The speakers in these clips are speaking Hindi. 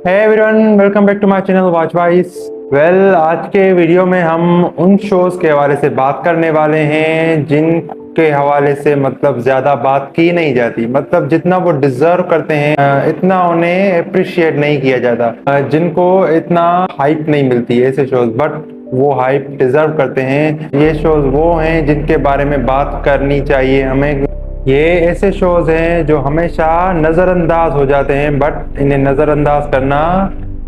Hey everyone, welcome back to my channel Watch Wise. आज के वीडियो में हम उन शोज के हवाले से बात करने वाले हैं जिनके हवाले से ज़्यादा बात की नहीं जाती। जितना वो डिजर्व करते हैं इतना उन्हें अप्रिशिएट नहीं किया जाता। जिनको इतना हाइप नहीं मिलती है ऐसे शोज, बट वो हाइप डिजर्व करते हैं। ये शोज वो हैं जिनके बारे में बात करनी चाहिए हमें। ये ऐसे शोज हैं जो हमेशा नज़रअंदाज हो जाते हैं, बट इन्हें नज़रअंदाज करना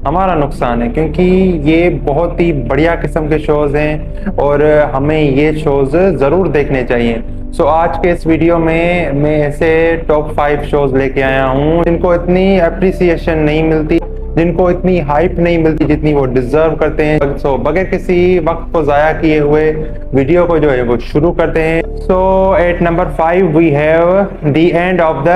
हमारा नुकसान है, क्योंकि ये बहुत ही बढ़िया किस्म के शोज हैं और हमें ये शोज ज़रूर देखने चाहिए। आज के इस वीडियो में मैं ऐसे टॉप 5 शोज लेके आया हूँ जिनको इतनी अप्रिसिएशन नहीं मिलती, जिनको इतनी हाइप नहीं मिलती जितनी वो डिजर्व करते हैं। बगैर किसी वक्त को ज़ाया किए हुए वीडियो को जो है वो शुरू करते हैं। At number 5 we have the end of the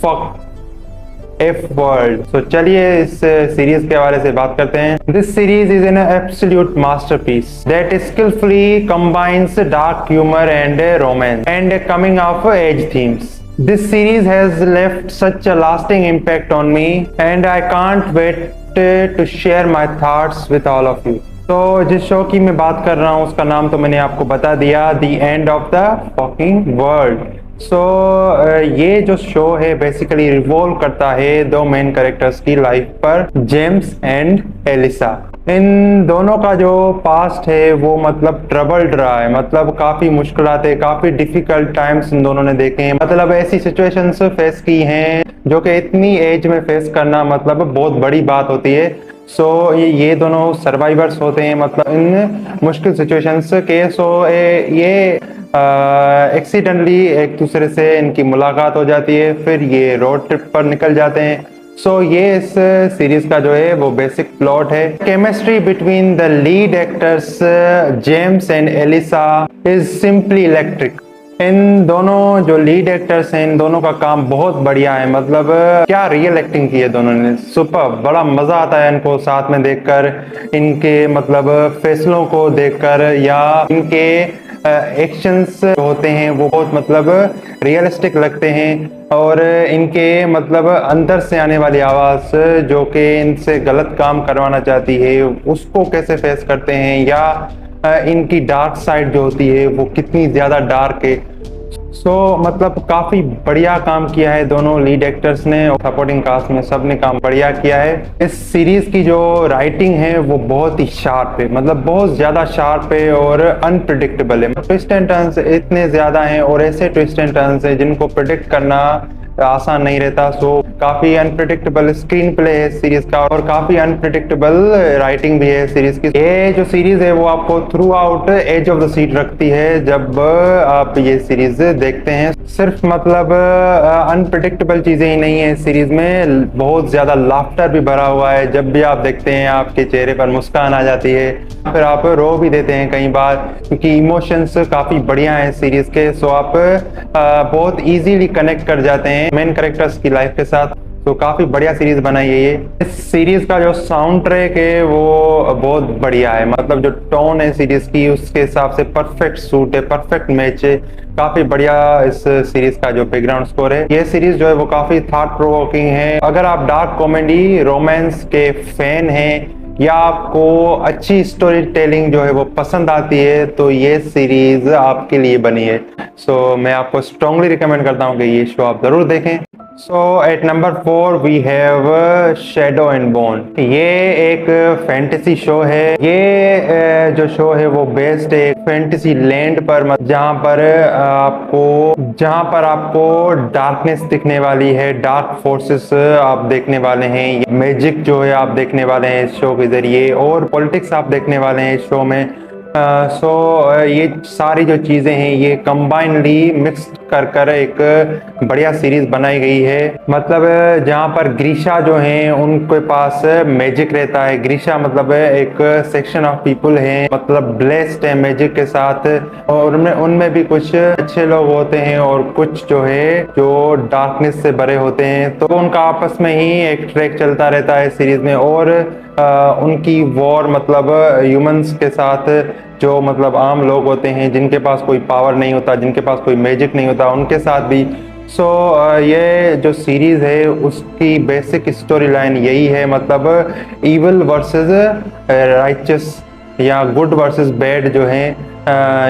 fucking world. चलिए इस सीरीज के हवाले से बात करते हैं। This series is an absolute masterpiece that skillfully combines dark humour and romance and coming of age themes. This series has left such a lasting impact on me and I can't wait to share my thoughts with all of you. जिस शो की मैं बात कर रहा हूँ उसका नाम तो मैंने आपको बता दिया, The End of the Fucking World. ये जो शो है बेसिकली रिवॉल्व करता है दो मेन कैरेक्टर्स की लाइफ पर, जेम्स एंड एलिसा। इन दोनों का जो पास्ट है वो ट्रबल्ड रहा है। काफी मुश्किलातें, काफी डिफिकल्ट टाइम्स इन दोनों ने देखे हैं। ऐसी सिचुएशंस फेस की हैं जो कि इतनी एज में फेस करना बहुत बड़ी बात होती है। ये दोनों सर्वाइवर्स होते हैं इन मुश्किल सिचुएशंस के। ये एक्सीडेंटली एक दूसरे से इनकी मुलाकात हो जाती है, फिर ये रोड ट्रिप पर निकल जाते हैं। ये इस सीरीज का जो है वो बेसिक प्लॉट है। Chemistry between the lead actors James and Elisa is simply electric. इन दोनों जो लीड एक्टर्स हैं इन दोनों का काम बहुत बढ़िया है। क्या रियल एक्टिंग की है दोनों ने, सुपर। बड़ा मजा आता है इनको साथ में देखकर, इनके फैसलों को देखकर या इनके एक्शंस होते हैं वो बहुत रियलिस्टिक लगते हैं। और इनके अंदर से आने वाली आवाज जो कि इनसे गलत काम करवाना चाहती है उसको कैसे फेस करते हैं, या इनकी डार्क साइड जो होती है वो कितनी ज्यादा डार्क है। काफी बढ़िया काम किया है दोनों लीड एक्टर्स ने, और सपोर्टिंग कास्ट में सबने काम बढ़िया किया है। इस सीरीज की जो राइटिंग है वो बहुत ही शार्प है, बहुत ज्यादा शार्प है और अनप्रिडिक्टेबल है। ट्विस्ट एंड टर्न्स इतने ज्यादा हैं और ऐसे ट्विस्ट एंड टर्न्स हैं जिनको प्रिडिक्ट करना आसान नहीं रहता। काफी अनप्रिडिक्टेबल स्क्रीन प्ले है सीरीज का और काफी अनप्रिडिक्टेबल राइटिंग भी है सीरीज की। ये जो सीरीज है वो आपको throughout edge of the seat रखती है जब आप ये सीरीज देखते हैं। सिर्फ अनप्रिडिक्टेबल चीजें ही नहीं है सीरीज में, बहुत ज्यादा लाफ्टर भी भरा हुआ है। जब भी आप देखते हैं आपके चेहरे पर मुस्कान आ जाती है, फिर आप रो भी देते हैं कई बार, क्योंकि इमोशंस काफी बढ़िया है सीरीज के। आप बहुत इजीली कनेक्ट कर जाते हैं मेन कैरेक्टर्स की लाइफ के साथ। काफी बढ़िया सीरीज बनाई है ये। इस सीरीज का जो साउंड ट्रैक है वो बहुत बढ़िया है। जो टोन है सीरीज की उसके हिसाब से परफेक्ट सूट है, परफेक्ट मैच है। काफी बढ़िया इस सीरीज का जो बैकग्राउंड स्कोर है। ये सीरीज जो है वो काफी थॉट प्रोवोकिंग है। अगर आप डार्क कॉमेडी रोमांस के फैन हैं या आपको अच्छी स्टोरी टेलिंग जो है वो पसंद आती है तो ये सीरीज आपके लिए बनी है। मैं आपको स्ट्रांगली रिकमेंड करता हूँ कि ये शो आप जरूर देखें। At number 4 we have shadow and bone. ये एक फैंटेसी शो है। ये जो शो है वो बेस्ड है एक फैंटेसी लैंड पर, जहाँ पर आपको डार्कनेस दिखने वाली है, डार्क फोर्सेस आप देखने वाले हैं, मैजिक जो है आप देखने वाले हैं इस शो के जरिए, और पॉलिटिक्स आप देखने वाले हैं इस शो में। ये सारी जो चीज़ें हैं ये कंबाइनली मिक्स कर एक बढ़िया सीरीज बनाई गई है। जहाँ पर ग्रीशा जो हैं उनके पास मैजिक रहता है। ग्रीशा एक सेक्शन ऑफ पीपल हैं, ब्लेस्ड है मैजिक के साथ, और उनमें भी कुछ अच्छे लोग होते हैं और कुछ जो है जो डार्कनेस से भरे होते हैं। तो उनका आपस में ही एक ट्रैक चलता रहता है सीरीज में, और उनकी वॉर ह्यूमंस के साथ जो आम लोग होते हैं जिनके पास कोई पावर नहीं होता, जिनके पास कोई मैजिक नहीं होता, उनके साथ भी ये जो सीरीज है उसकी बेसिक स्टोरी लाइन यही है, मतलब इविल वर्सेस राइचस या गुड वर्सेस बैड जो है,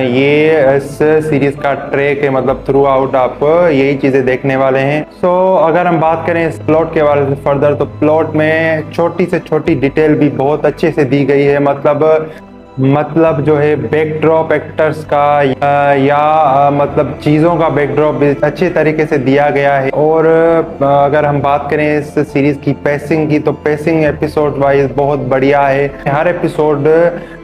ये इस सीरीज का ट्रैक है। मतलब थ्रू आउट आप यही चीजें देखने वाले हैं। अगर हम बात करें इस प्लॉट के बारे में फर्दर, तो प्लॉट में छोटी से छोटी डिटेल भी बहुत अच्छे से दी गई है। मतलब जो है बैकड्रॉप एक्टर्स का या मतलब चीज़ों का बैकड्रॉप भी अच्छे तरीके से दिया गया है। और अगर हम बात करें इस सीरीज की पैसिंग की, तो पैसिंग एपिसोड वाइज बहुत बढ़िया है। हर एपिसोड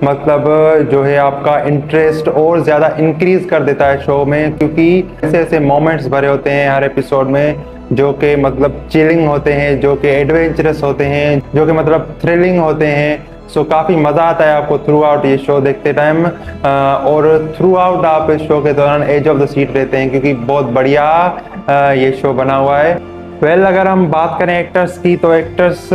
मतलब जो है आपका इंटरेस्ट और ज़्यादा इंक्रीज कर देता है शो में, क्योंकि ऐसे ऐसे मोमेंट्स भरे होते हैं हर एपिसोड में जो कि मतलब चिलिंग होते हैं, जो कि एडवेंचरस होते हैं, जो कि मतलब थ्रिलिंग होते हैं। काफ़ी मज़ा आता है आपको थ्रू आउट ये शो देखते टाइम, और थ्रू आउट आप इस शो के दौरान एज ऑफ द सीट रहते हैं, क्योंकि बहुत बढ़िया ये शो बना हुआ है। अगर हम बात करें एक्टर्स की, तो एक्टर्स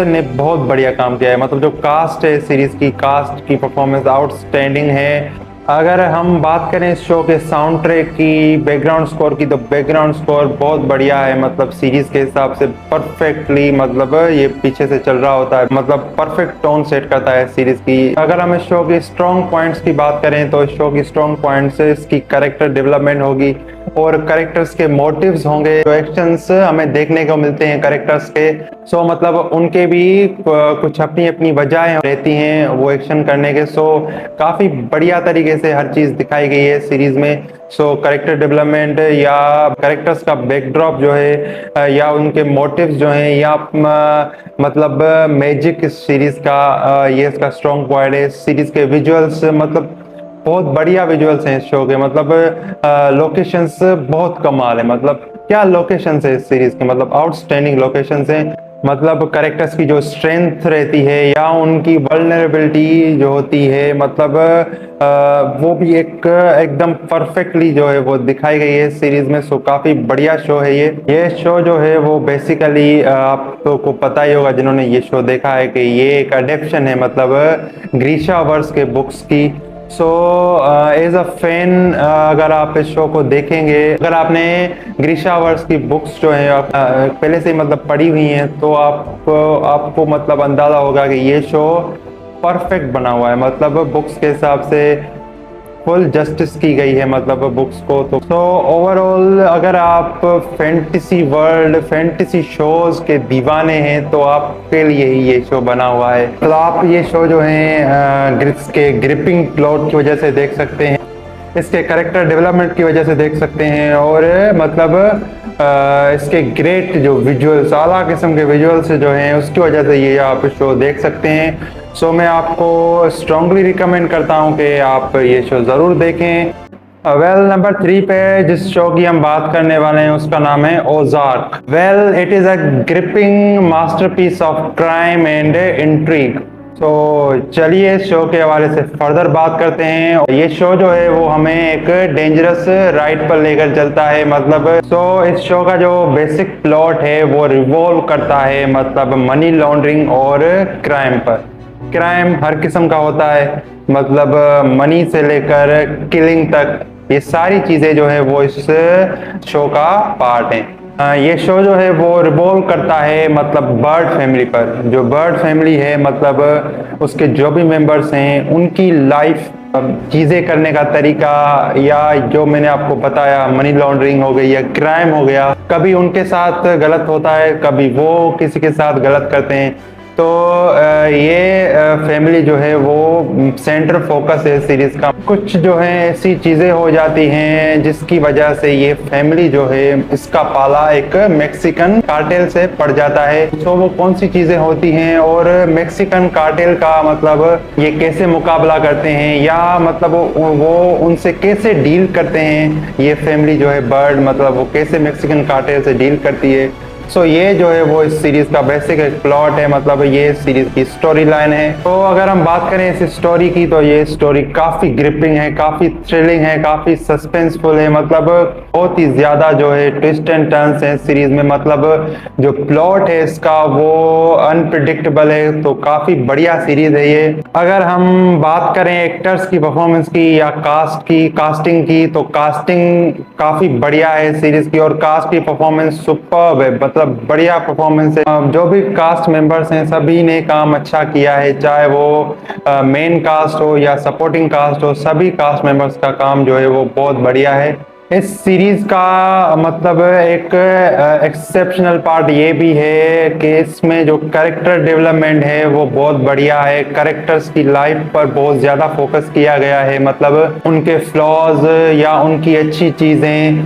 ने बहुत बढ़िया काम किया है। मतलब जो कास्ट है, सीरीज की कास्ट की परफॉर्मेंस आउटस्टैंडिंग है। अगर हम बात करें इस शो के साउंड ट्रैक की, बैकग्राउंड स्कोर की, तो बैकग्राउंड स्कोर बहुत बढ़िया है। मतलब सीरीज के हिसाब से परफेक्टली, मतलब ये पीछे से चल रहा होता है, मतलब परफेक्ट टोन सेट करता है सीरीज की। अगर हम इस शो की स्ट्रॉन्ग पॉइंट्स की बात करें, तो इस शो की स्ट्रॉन्ग पॉइंट्स इसकी कैरेक्टर डेवलपमेंट होगी और कैरेक्टर्स के मोटिव्स होंगे, जो एक्शंस हमें देखने को मिलते हैं कैरेक्टर्स के। मतलब उनके भी कुछ अपनी अपनी वजहें रहती हैं वो एक्शन करने के। काफी बढ़िया तरीके से हर चीज दिखाई गई है सीरीज में। कैरेक्टर डेवलपमेंट या कैरेक्टर्स का बैकड्रॉप जो है, या उनके मोटिव्स जो हैं, या मतलब मैजिक इस सीरीज का ये इसका स्ट्रॉन्ग पॉइंट है। सीरीज के विजुअल्स, मतलब बहुत बढ़िया विजुअल्स हैं इस शो के। मतलब लोकेशंस बहुत कमाल है। मतलब क्या लोकेशंस है इस सीरीज के, मतलब आउटस्टैंडिंग लोकेशंस हैं। मतलब कैरेक्टर्स की जो स्ट्रेंथ रहती है या उनकी वल्नरेबिलिटी जो होती है, मतलब वो भी एकदम परफेक्टली जो है वो दिखाई गई है सीरीज में। काफी बढ़िया शो है ये शो जो है वो बेसिकली आपको पता ही होगा जिन्होंने ये शो देखा है कि ये एक अडेप्शन है, मतलब ग्रीशावर्स के बुक्स की। एज अ फैन, अगर आप इस शो को देखेंगे, अगर आपने ग्रीशावर्स की बुक्स जो है पहले से मतलब पढ़ी हुई हैं, तो आपको मतलब अंदाजा होगा कि ये शो परफेक्ट बना हुआ है। मतलब बुक्स के हिसाब से फुल जस्टिस की गई है, मतलब बुक्स को। तो ओवरऑल अगर आप फैंटेसी वर्ल्ड, फैंटेसी शोज के दीवाने हैं, तो आपके लिए ही ये शो बना हुआ है। तो आप ये शो जो है इसके ग्रिपिंग प्लॉट की वजह से देख सकते हैं, इसके कैरेक्टर डेवलपमेंट की वजह से देख सकते हैं, और मतलब इसके ग्रेट जो विजुअल्स, आला किस्म के विजुअल्स जो हैं, उसकी वजह से ये आप शो देख सकते हैं। मैं आपको स्ट्रांगली रिकमेंड करता हूं कि आप ये शो ज़रूर देखें। नंबर 3 पे जिस शो की हम बात करने वाले हैं उसका नाम है Ozark. It is a gripping masterpiece of crime and intrigue. चलिए इस शो के हवाले से फर्दर बात करते हैं। ये शो जो है वो हमें एक डेंजरस राइड पर लेकर चलता है। मतलब इस शो का जो बेसिक प्लॉट है वो रिवॉल्व करता है मतलब मनी लॉन्ड्रिंग और क्राइम पर। क्राइम हर किस्म का होता है, मतलब मनी से लेकर किलिंग तक, ये सारी चीजें जो है वो इस शो का पार्ट हैं। ये शो जो है वो रिवॉल्व करता है मतलब बर्ड फैमिली पर। जो बर्ड फैमिली है, मतलब उसके जो भी मेंबर्स हैं, उनकी लाइफ, चीजें करने का तरीका, या जो मैंने आपको बताया मनी लॉन्ड्रिंग हो गई या क्राइम हो गया, कभी उनके साथ गलत होता है, कभी वो किसी के साथ गलत करते हैं। ये फैमिली जो है वो सेंटर फोकस है सीरीज का। कुछ जो है ऐसी चीजें हो जाती हैं जिसकी वजह से ये फैमिली जो है इसका पाला एक मैक्सिकन कार्टेल से पड़ जाता है। वो कौन सी चीजें होती हैं और मैक्सिकन कार्टेल का मतलब ये कैसे मुकाबला करते हैं, या मतलब वो उनसे कैसे डील करते हैं, ये फैमिली जो है बर्ड, मतलब वो कैसे मैक्सिकन कार्टेल से डील करती है। सो ये जो है वो इस सीरीज का बेसिक एक प्लॉट है, मतलब ये सीरीज की स्टोरी लाइन है। तो अगर हम बात करें इस स्टोरी की, तो ये स्टोरी काफी ग्रिपिंग है, काफी थ्रिलिंग है, काफी सस्पेंसफुल है, मतलब बहुत ही ज्यादा जो है ट्विस्ट एंड टर्न्स है सीरीज में। मतलब जो प्लॉट है इसका वो अनप्रिडिक्टेबल है, तो काफी बढ़िया सीरीज है ये। अगर हम बात करें एक्टर्स की परफॉर्मेंस की या कास्टिंग की, तो कास्टिंग काफी बढ़िया है सीरीज की, और कास्ट की परफॉर्मेंस सुपर्ब है, मतलब बढ़िया परफॉर्मेंस है। जो भी कास्ट मेंबर्स हैं सभी ने काम अच्छा किया है, चाहे वो मेन कास्ट हो या सपोर्टिंग कास्ट हो, सभी कास्ट मेंबर्स का काम जो है वो बहुत बढ़िया है। इस सीरीज का मतलब एक एक्सेप्शनल पार्ट ये भी है कि इसमें जो कैरेक्टर डेवलपमेंट है वो बहुत बढ़िया है। कैरेक्टर्स की लाइफ पर बहुत ज्यादा फोकस किया गया है, मतलब उनके फ्लॉज या उनकी अच्छी चीजें,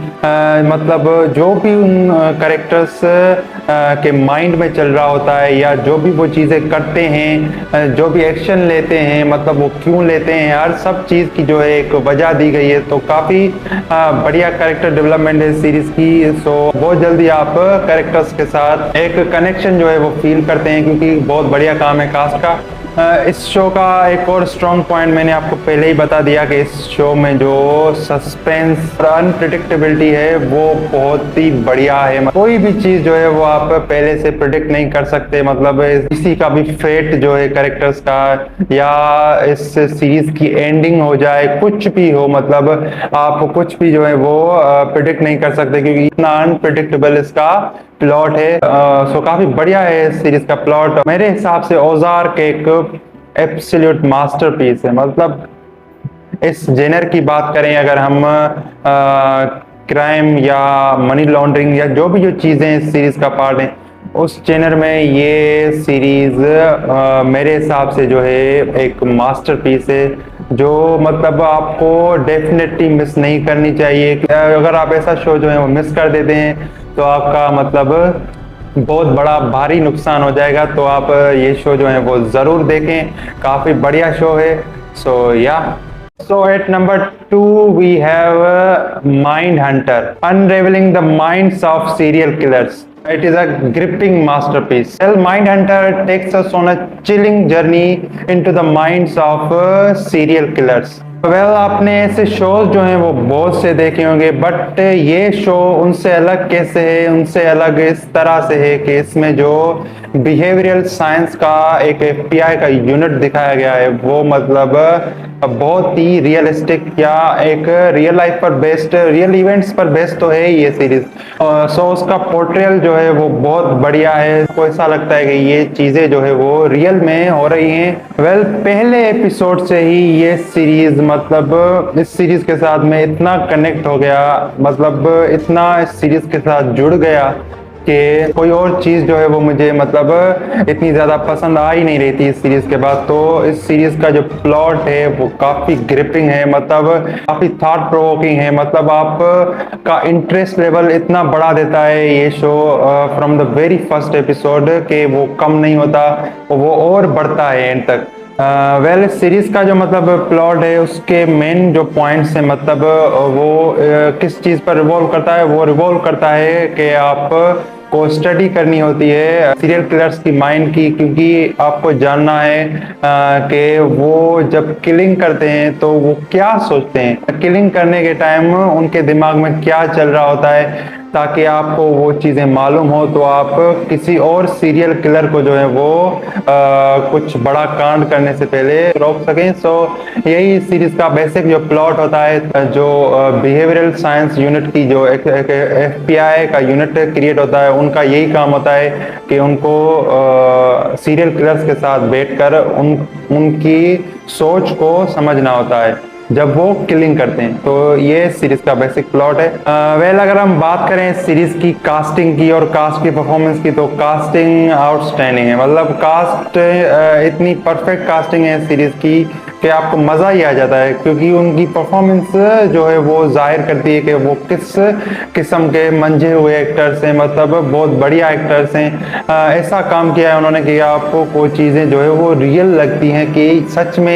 मतलब जो भी उन कैरेक्टर्स के माइंड में चल रहा होता है, या जो भी वो चीजें करते हैं, जो भी एक्शन लेते हैं, मतलब वो क्यों लेते हैं, हर सब चीज की जो है एक वजह दी गई है। तो काफी बढ़िया कैरेक्टर डेवलपमेंट है सीरीज की। सो बहुत जल्दी आप कैरेक्टर्स के साथ एक कनेक्शन जो है वो फील करते हैं, क्योंकि बहुत बढ़िया काम है कास्ट का। इस शो का एक और स्ट्रॉन्ग पॉइंट मैंने आपको पहले ही बता दिया कि इस शो में जो सस्पेंस और अनप्रिडिक्टेबिलिटी है वो बहुत ही बढ़िया है। कोई भी चीज जो है वो आप पहले से प्रिडिक्ट नहीं कर सकते, मतलब किसी का भी फेट जो है कैरेक्टर्स का, या इस सीरीज की एंडिंग हो जाए, कुछ भी हो, मतलब आप कुछ भी जो है वो प्रिडिक्ट नहीं कर सकते, क्योंकि इतना अनप्रिडिक्टेबल इसका प्लॉट है। सो काफी बढ़िया है इस सीरीज का प्लॉट। मेरे हिसाब से ओजार्क एक एब्सोल्यूट मास्टरपीस है। मतलब इस जेनर की बात करें अगर हम, क्राइम या मनी लॉन्ड्रिंग या जो भी जो चीजें इस सीरीज का पार्ट है, उस जेनर में ये सीरीज मेरे हिसाब से जो है एक मास्टरपीस है, जो मतलब आपको डेफिनेटली मिस नहीं करनी चाहिए। अगर आप ऐसा शो जो है वो मिस कर देते हैं तो आपका मतलब बहुत बड़ा भारी नुकसान हो जाएगा। तो आप ये शो जो है वो जरूर देखें, काफी बढ़िया शो है। सो या So at number 2 we have Mindhunter, unraveling the minds of serial killers. It is a gripping masterpiece. Well, Mindhunter takes us on a chilling journey into the minds of serial killers. Well आपने ऐसे शोज जो हैं वो बहुत से देखे होंगे, बट ये शो उनसे अलग कैसे है? उनसे अलग इस तरह से है कि इसमें जो बिहेवियरल साइंस का एक एफबीआई का यूनिट दिखाया गया है, वो मतलब बहुत ही रियलिस्टिक या एक रियल लाइफ पर बेस्ड, रियल इवेंट्स पर बेस्ड तो है ही ये सीरीज। सो उसका पोर्ट्रेयल जो है वो बहुत बढ़िया है। को ऐसा लगता है कि ये चीजें जो है वो रियल में हो रही हैं। वेल पहले एपिसोड से ही ये सीरीज, मतलब इस सीरीज के साथ मैं इतना कनेक्ट हो गया, मतलब इतना इस सीरीज के साथ जुड़ गया कि कोई और चीज जो है वो मुझे मतलब इतनी ज्यादा पसंद आ ही नहीं रही थी इस सीरीज के बाद। तो इस सीरीज का जो प्लॉट है वो काफी ग्रिपिंग है, मतलब काफी थॉट प्रोवोकिंग है, मतलब आप का इंटरेस्ट लेवल इतना बढ़ा देता है ये show from the very first episode के वो कम नहीं होता, वो और बढ़ता है एंड तक। वेल इस सीरीज का जो मतलब प्लॉट है उसके मेन जो पॉइंट्स है, मतलब वो किस चीज पर रिवॉल्व करता है? वो रिवॉल्व करता है कि आप को स्टडी करनी होती है सीरियल किलर्स की माइंड की, क्योंकि आपको जानना है कि वो जब किलिंग करते हैं तो वो क्या सोचते हैं, किलिंग करने के टाइम उनके दिमाग में क्या चल रहा होता है, ताकि आपको वो चीजें मालूम हो तो आप किसी और सीरियल किलर को जो है वो कुछ बड़ा कांड करने से पहले रोक सकें। सो यही सीरीज का बेसिक जो प्लॉट होता है। जो बिहेवियरल साइंस यूनिट की जो एक एफबीआई का यूनिट क्रिएट होता है, उनका यही काम होता है कि उनको सीरियल किलर्स के साथ बैठकर उनकी सोच को समझना होता है जब वो किलिंग करते हैं। तो ये सीरीज का बेसिक प्लॉट है। वेल अगर हम बात करें सीरीज की कास्टिंग की और कास्ट की परफॉर्मेंस की, तो कास्टिंग आउटस्टैंडिंग है, मतलब कास्ट इतनी परफेक्ट कास्टिंग है सीरीज की कि आपको मज़ा ही आ जाता है, क्योंकि उनकी परफॉर्मेंस जो है वो जाहिर करती है कि वो किस किस्म के मंझे हुए एक्टर्स हैं, मतलब बहुत बढ़िया एक्टर्स हैं। ऐसा काम किया है उन्होंने कि आपको कोई चीज़ें जो है वो रियल लगती हैं कि सच में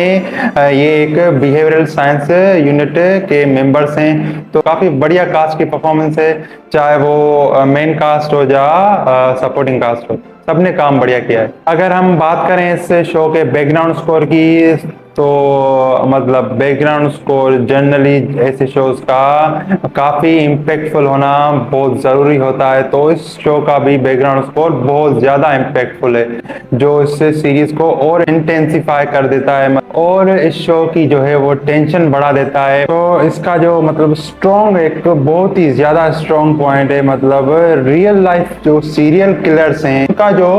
ये एक बिहेवियरल साइंस यूनिट के मेंबर्स हैं। तो काफ़ी बढ़िया कास्ट की परफॉर्मेंस है, चाहे वो मेन कास्ट हो या सपोर्टिंग कास्ट हो, सबने काम बढ़िया किया है। अगर हम बात करें इस शो के बैकग्राउंड स्कोर की, तो मतलब बैकग्राउंड स्कोर जनरली ऐसे शोज का काफ़ी इम्पैक्टफुल होना बहुत ज़रूरी होता है। तो इस शो का भी बैकग्राउंड स्कोर बहुत ज़्यादा इम्पैक्टफुल है, जो इस सीरीज को और इंटेंसिफाई कर देता है और इस शो की जो है वो टेंशन बढ़ा देता है। तो इसका जो मतलब स्ट्रॉन्ग, एक बहुत ही ज़्यादा स्ट्रॉन्ग पॉइंट है, मतलब रियल लाइफ जो सीरियल किलर्स हैं उनका जो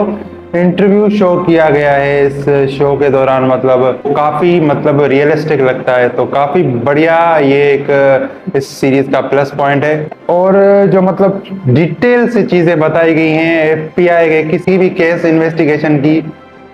इंटरव्यू शो किया गया है इस शो के दौरान, मतलब काफी मतलब रियलिस्टिक लगता है। तो काफी बढ़िया ये एक इस सीरीज का प्लस पॉइंट है। और जो मतलब डिटेल से चीजें बताई गई हैं एफबीआई के किसी भी केस इन्वेस्टिगेशन की,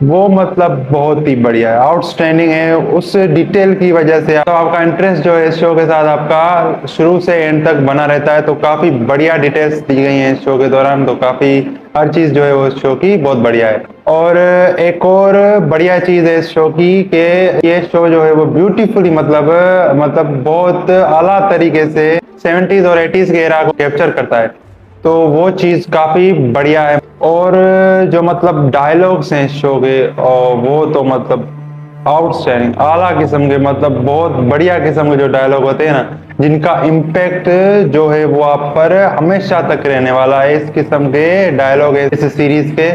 वो मतलब बहुत ही बढ़िया है, आउटस्टैंडिंग है। उस डिटेल की वजह से तो आपका इंटरेस्ट जो है इस शो के साथ आपका शुरू से एंड तक बना रहता है। तो काफी बढ़िया डिटेल्स दी गई हैं इस शो के दौरान, तो काफी हर चीज जो है वो शो की बहुत बढ़िया है। और एक और बढ़िया चीज है इस शो की कि ये शो जो है वो ब्यूटीफुली मतलब बहुत आला तरीके से 70s और 80s के एरा को कैप्चर करता है। तो वो चीज काफी बढ़िया है। और जो मतलब डायलॉग्स हैं इस शो के, और वो तो मतलब आउटस्टैंडिंग आला किस्म के, मतलब बहुत बढ़िया किस्म के जो डायलॉग होते हैं ना, जिनका इम्पैक्ट जो है वो आप पर हमेशा तक रहने वाला है। इस किस्म के डायलॉग है इस सीरीज के।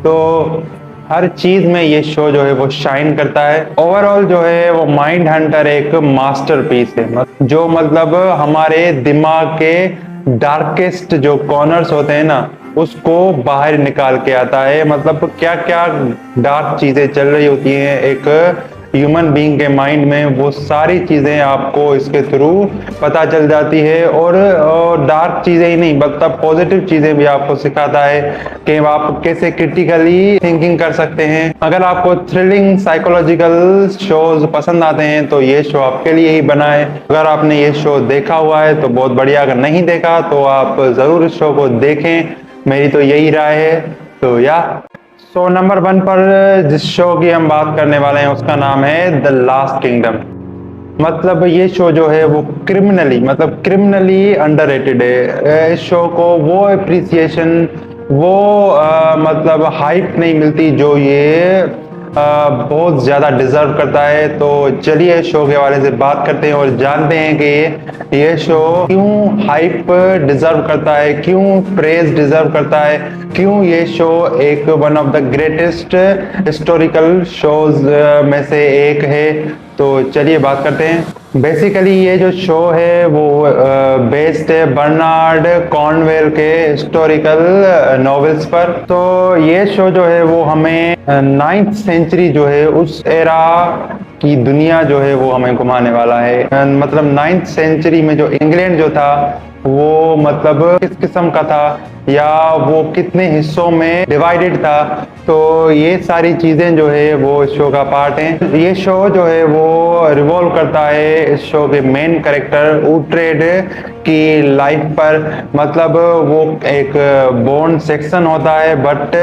तो हर चीज में ये शो जो है वो शाइन करता है। ओवरऑल जो है वो माइंड हंटर एक मास्टरपीस है, जो मतलब हमारे दिमाग के डार्केस्ट जो कॉर्नर्स होते हैं ना, उसको बाहर निकाल के आता है। मतलब क्या क्या डार्क चीजें चल रही होती हैं एक ह्यूमन बीइंग के माइंड में, वो सारी चीजें आपको इसके थ्रू पता चल जाती है। और डार्क चीजें ही नहीं, मतलब पॉजिटिव चीजें भी आपको सिखाता है कि आप कैसे क्रिटिकली थिंकिंग कर सकते हैं। अगर आपको थ्रिलिंग साइकोलॉजिकल शोज पसंद आते हैं तो ये शो आपके लिए ही बना है। अगर आपने ये शो देखा हुआ है तो बहुत बढ़िया, अगर नहीं देखा तो आप जरूर इस शो को देखें, मेरी तो यही राय है। तो सो नंबर 1 पर जिस शो की हम बात करने वाले हैं उसका नाम है द लास्ट किंगडम। मतलब ये शो जो है वो क्रिमिनली अंडररेटेड है। इस शो को वो अप्रिसिएशन, वो मतलब हाइप नहीं मिलती जो ये बहुत ज्यादा डिजर्व करता है। तो चलिए शो के बारे से बात करते हैं और जानते हैं कि ये शो क्यों हाइप डिजर्व करता है, क्यों प्रेज डिजर्व करता है, क्यों ये शो एक one of the greatest historical shows में से एक है। तो चलिए बात करते हैं। बेसिकली ये जो शो है वो बेस्ड है बर्नार्ड कॉर्नवेल के हिस्टोरिकल नॉवेल्स पर। तो ये शो जो है वो हमें 9th सेंचुरी जो है उस एरा की दुनिया जो है वो हमें घुमाने वाला है। मतलब 9th सेंचुरी में जो इंग्लैंड जो था वो मतलब किस किस्म का था, या वो कितने हिस्सों में डिवाइडेड था। तो ये सारी चीजें जो है वो इस शो का पार्ट हैं। ये शो जो है वो रिवॉल्व करता है इस शो के मेन कैरेक्टर उट्रेड की लाइफ पर। मतलब वो एक बोर्न सेक्शन होता है, बट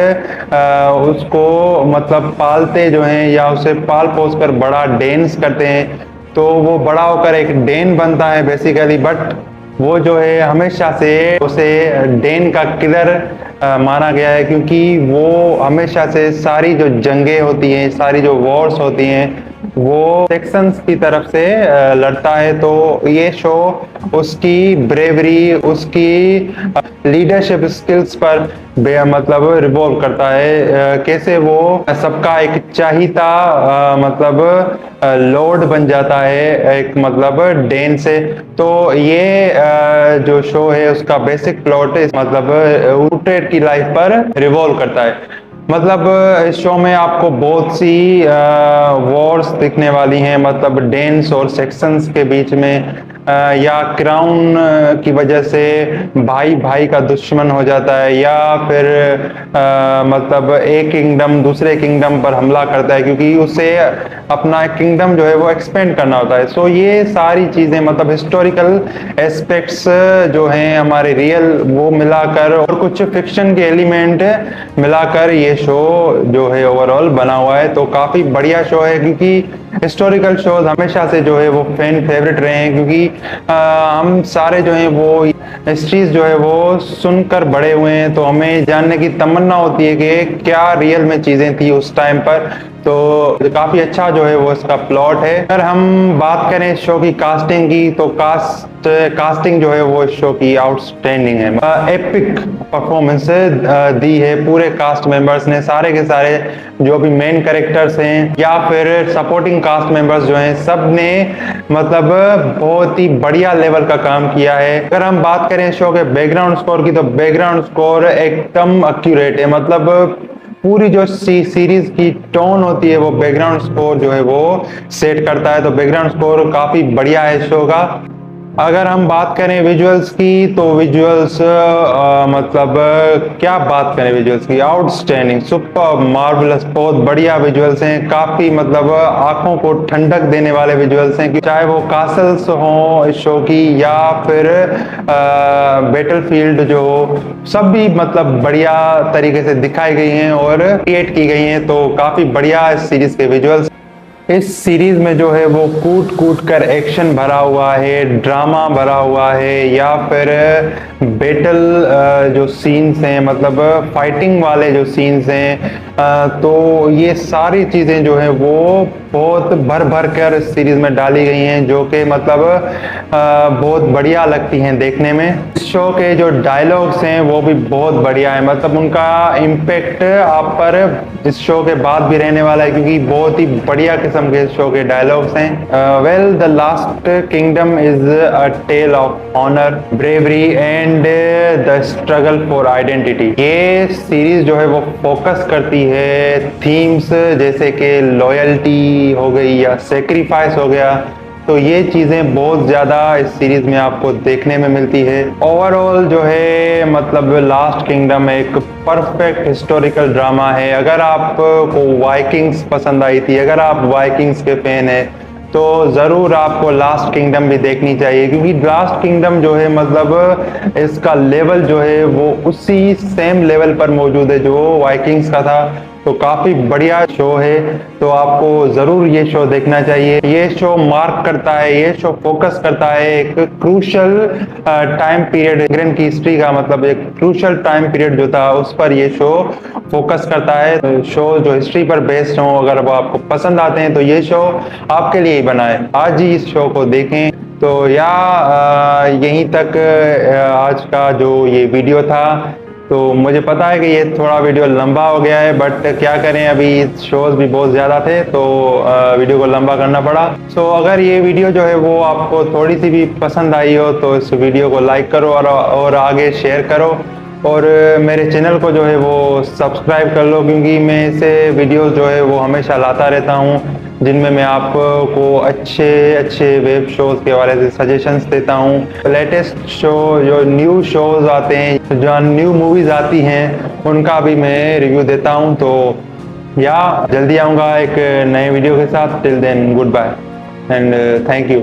उसको मतलब पालते जो हैं या उसे पाल पोस कर बड़ा डेन्स करते हैं। तो वो बड़ा होकर एक डेन बनता है बेसिकली, बट वो जो है हमेशा से उसे डेन का किलर माना गया है, क्योंकि वो हमेशा से सारी जो जंगें होती हैं, सारी जो वॉर्स होती हैं, वो सेक्शंस की तरफ से लड़ता है। तो ये शो उसकी ब्रेवरी, उसकी लीडरशिप स्किल्स पर मतलब रिवॉल्व करता है। कैसे वो सबका एक चाहिता मतलब लॉर्ड बन जाता है एक मतलब डेन से। तो ये जो शो है उसका बेसिक प्लॉट मतलब उट्रेड की लाइफ पर रिवॉल्व करता है। मतलब इस शो में आपको बहुत सी वॉर्स दिखने वाली हैं, मतलब डेन्स और सेक्शंस के बीच में। या क्राउन की वजह से भाई भाई का दुश्मन हो जाता है, या फिर मतलब एक किंगडम दूसरे किंगडम पर हमला करता है क्योंकि उसे अपना किंगडम जो है वो एक्सपेंड करना होता है। सो ये सारी चीजें मतलब हिस्टोरिकल एस्पेक्ट्स जो हैं हमारे रियल वो मिलाकर और कुछ फिक्शन के एलिमेंट मिलाकर ये शो जो है ओवरऑल बना हुआ है। तो काफी बढ़िया शो है क्योंकि हिस्टोरिकल शोज हमेशा से जो है वो फैन फेवरेट रहे हैं, क्योंकि हम सारे जो हैं वो हिस्ट्रीज जो है वो सुनकर बड़े हुए हैं, तो हमें जानने की तमन्ना होती है कि क्या रियल में चीजें थी उस टाइम पर। तो काफी अच्छा जो है वो इसका प्लॉट है। अगर हम बात करें इस शो की कास्टिंग की, तो कास्टिंग जो है वो इस शो की आउटस्टैंडिंग है। एपिक परफॉर्मेंस दी है पूरे कास्ट मेंबर्स ने, सारे के सारे जो भी मेन कैरेक्टर्स हैं या फिर सपोर्टिंग कास्ट मेंबर्स जो हैं सब ने मतलब बहुत ही बढ़िया लेवल का काम किया है। अगर हम बात करें शो के बैकग्राउंड स्कोर की, तो बैकग्राउंड स्कोर एकदम एक्यूरेट है। मतलब पूरी जो सीरीज की टोन होती है वो बैकग्राउंड स्कोर जो है वो सेट करता है। तो बैकग्राउंड स्कोर काफी बढ़िया है शो का। अगर हम बात करें विजुअल्स की, तो विजुअल्स मतलब क्या बात करें विजुअल्स की, आउटस्टैंडिंग, सुपर मार्वलस, बहुत बढ़िया विजुअल्स हैं। काफी मतलब आंखों को ठंडक देने वाले विजुअल्स हैं, चाहे वो कासल्स हो इस शो की या फिर बैटलफील्ड जो हो, सब भी मतलब बढ़िया तरीके से दिखाई गई हैं और क्रिएट की गई हैं। तो काफी बढ़िया इस सीरीज के विजुअल्स। इस सीरीज में जो है वो कूट कूट कर एक्शन भरा हुआ है, ड्रामा भरा हुआ है, या फिर बैटल जो सीन्स हैं मतलब फाइटिंग वाले जो सीन्स हैं, तो ये सारी चीजें जो है वो बहुत भर भर कर इस सीरीज में डाली गई हैं, जो कि मतलब बहुत बढ़िया लगती हैं देखने में। इस शो के जो डायलॉग्स हैं वो भी बहुत बढ़िया है, मतलब उनका इम्पेक्ट आप पर इस शो के बाद भी रहने वाला है, क्योंकि बहुत ही बढ़िया किस्म के शो के डायलॉग्स हैं। Well, the Last Kingdom is a tale of honour, bravery and the struggle for identity. ये सीरीज जो है वो फोकस करती है थीम्स जैसे कि लॉयल्टी हो गई या सेक्रीफाइस हो गया। तो ये चीजें बहुत ज्यादा इस सीरीज में आपको देखने में मिलती है। ओवरऑल जो है मतलब लास्ट किंगडम एक परफेक्ट हिस्टोरिकल ड्रामा है। अगर आपको वाइकिंग्स पसंद आई थी, अगर आप वाइकिंग्स के फैन हैं, तो ज़रूर आपको लास्ट किंगडम भी देखनी चाहिए, क्योंकि लास्ट किंगडम जो है मतलब इसका लेवल जो है वो उसी सेम लेवल पर मौजूद है जो वाइकिंग्स का था। तो काफ़ी बढ़िया शो है, तो आपको ज़रूर ये शो देखना चाहिए। ये शो मार्क करता है, ये शो फोकस करता है एक क्रूशल टाइम पीरियड, इंग्लैंड की हिस्ट्री का मतलब एक क्रूशल टाइम पीरियड जो था उस पर ये शो फोकस करता है। शो जो हिस्ट्री पर बेस्ड हो, अगर वो आपको पसंद आते हैं तो ये शो आपके लिए ही बना है। आज ही इस शो को देखें। तो यहीं तक आज का जो ये वीडियो था। तो मुझे पता है कि ये थोड़ा वीडियो लंबा हो गया है, बट क्या करें, अभी शोज भी बहुत ज़्यादा थे तो वीडियो को लंबा करना पड़ा। सो अगर ये वीडियो जो है वो आपको थोड़ी सी भी पसंद आई हो तो इस वीडियो को लाइक करो और आगे शेयर करो, और मेरे चैनल को जो है वो सब्सक्राइब कर लो, क्योंकि मैं ऐसे वीडियोस जो है वो हमेशा लाता रहता हूँ जिनमें मैं आपको अच्छे अच्छे वेब शोज के बारे में सजेशंस देता हूँ। लेटेस्ट शो जो न्यू शोज आते हैं, जो न्यू मूवीज आती हैं, उनका भी मैं रिव्यू देता हूँ। तो जल्दी आऊँगा एक नए वीडियो के साथ। Till then goodbye and thank you.